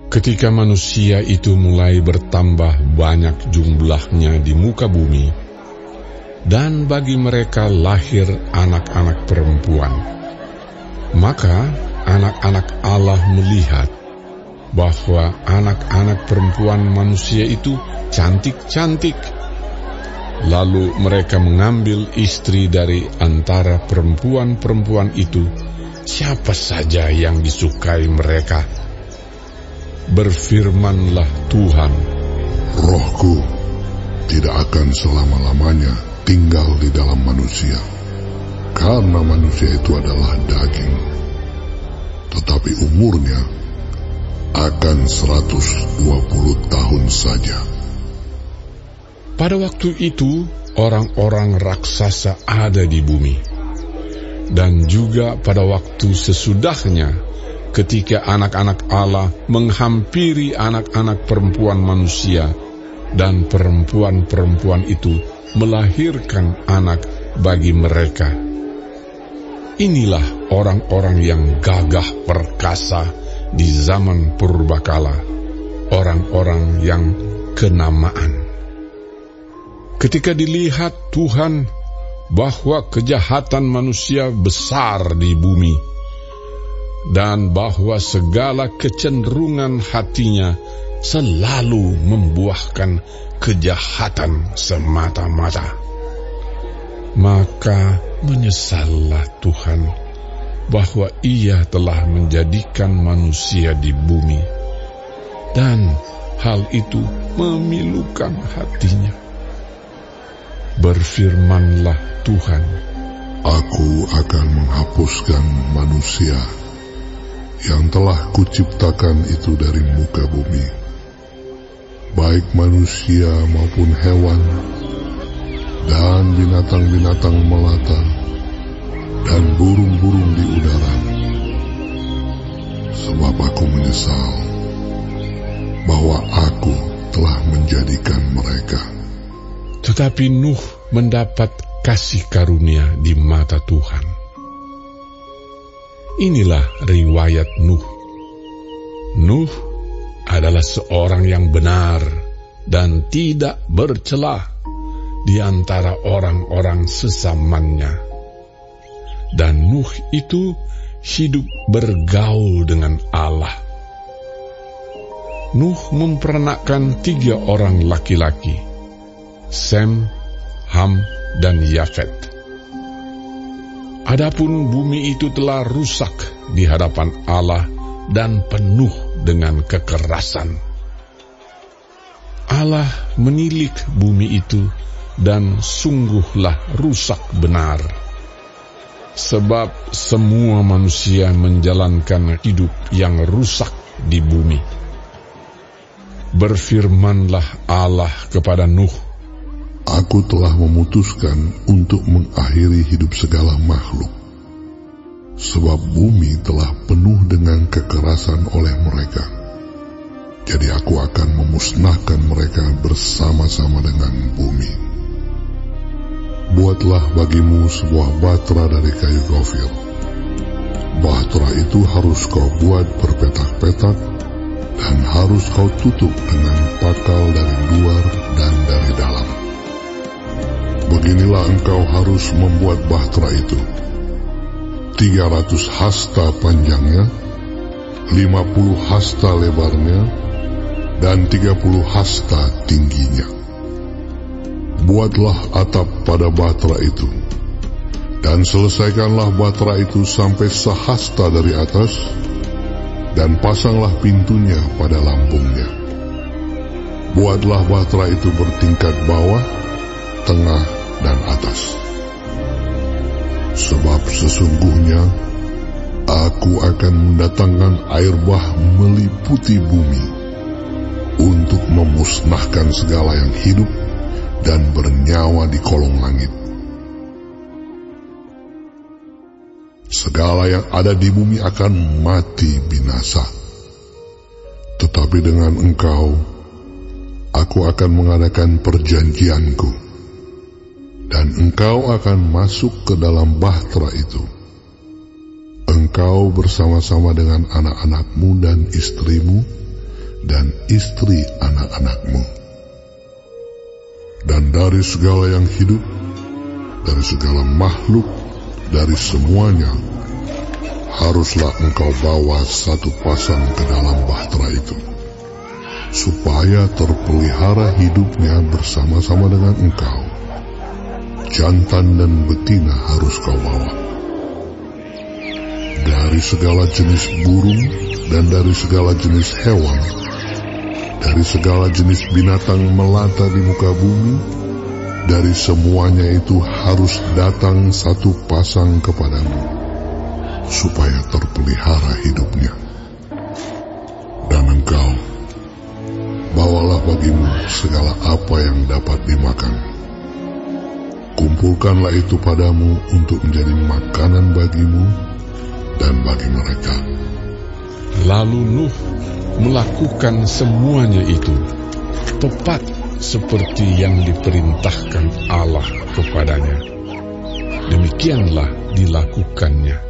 Ketika manusia itu mulai bertambah banyak jumlahnya di muka bumi, dan bagi mereka lahir anak-anak perempuan, maka anak-anak Allah melihat bahwa anak-anak perempuan manusia itu cantik-cantik. Lalu mereka mengambil istri dari antara perempuan-perempuan itu, siapa saja yang disukai mereka. Berfirmanlah Tuhan, Rohku tidak akan selama-lamanya tinggal di dalam manusia, karena manusia itu adalah daging, tetapi umurnya akan 120 tahun saja. Pada waktu itu orang-orang raksasa ada di bumi, dan juga pada waktu sesudahnya, ketika anak-anak Allah menghampiri anak-anak perempuan manusia, dan perempuan-perempuan itu melahirkan anak bagi mereka. Inilah orang-orang yang gagah perkasa di zaman purbakala, orang-orang yang kenamaan. Ketika dilihat Tuhan bahwa kejahatan manusia besar di bumi, dan bahwa segala kecenderungan hatinya selalu membuahkan kejahatan semata-mata, maka menyesallah Tuhan bahwa Ia telah menjadikan manusia di bumi, dan hal itu memilukan hatinya. Berfirmanlah Tuhan, Aku akan menghapuskan manusia yang telah kuciptakan itu dari muka bumi, baik manusia maupun hewan, dan binatang-binatang melata, dan burung-burung di udara. Sebab aku menyesal bahwa aku telah menjadikan mereka. Tetapi Nuh mendapat kasih karunia di mata Tuhan. Inilah riwayat Nuh. Nuh adalah seorang yang benar dan tidak bercelah di antara orang-orang sesamanya. Dan Nuh itu hidup bergaul dengan Allah. Nuh mempernakkan 3 orang laki-laki, Sem, Ham, dan Yafet. Adapun bumi itu telah rusak di hadapan Allah dan penuh dengan kekerasan. Allah menilik bumi itu, dan sungguhlah rusak benar. Sebab semua manusia menjalankan hidup yang rusak di bumi. Berfirmanlah Allah kepada Nuh, Aku telah memutuskan untuk mengakhiri hidup segala makhluk, sebab bumi telah penuh dengan kekerasan oleh mereka. Jadi aku akan memusnahkan mereka bersama-sama dengan bumi. Buatlah bagimu sebuah batra dari kayu gofir. Batra itu harus kau buat berpetak-petak, dan harus kau tutup dengan pakal dari luar dan dari dalam. Beginilah engkau harus membuat bahtera itu: 300 hasta panjangnya, 50 hasta lebarnya, dan 30 hasta tingginya. Buatlah atap pada bahtera itu, dan selesaikanlah bahtera itu sampai sehasta dari atas, dan pasanglah pintunya pada lambungnya. Buatlah bahtera itu bertingkat bawah, tengah, dan atas. Sebab sesungguhnya aku akan mendatangkan air bah meliputi bumi untuk memusnahkan segala yang hidup dan bernyawa di kolong langit. Segala yang ada di bumi akan mati binasa. Tetapi dengan engkau, aku akan mengadakan perjanjianku, dan engkau akan masuk ke dalam bahtera itu. Engkau bersama-sama dengan anak-anakmu dan istrimu, dan istri anak-anakmu. Dan dari segala yang hidup, dari segala makhluk, dari semuanya, haruslah engkau bawa satu pasang ke dalam bahtera itu, supaya terpelihara hidupnya bersama-sama dengan engkau. Jantan dan betina harus kau bawa. Dari segala jenis burung dan dari segala jenis hewan, dari segala jenis binatang melata di muka bumi, dari semuanya itu harus datang satu pasang kepadamu, supaya terpelihara hidupnya. Dan engkau, bawalah bagimu segala apa yang dapat dimakan. Kumpulkanlah itu padamu untuk menjadi makanan bagimu dan bagi mereka. Lalu Nuh melakukan semuanya itu, tepat seperti yang diperintahkan Allah kepadanya. Demikianlah dilakukannya.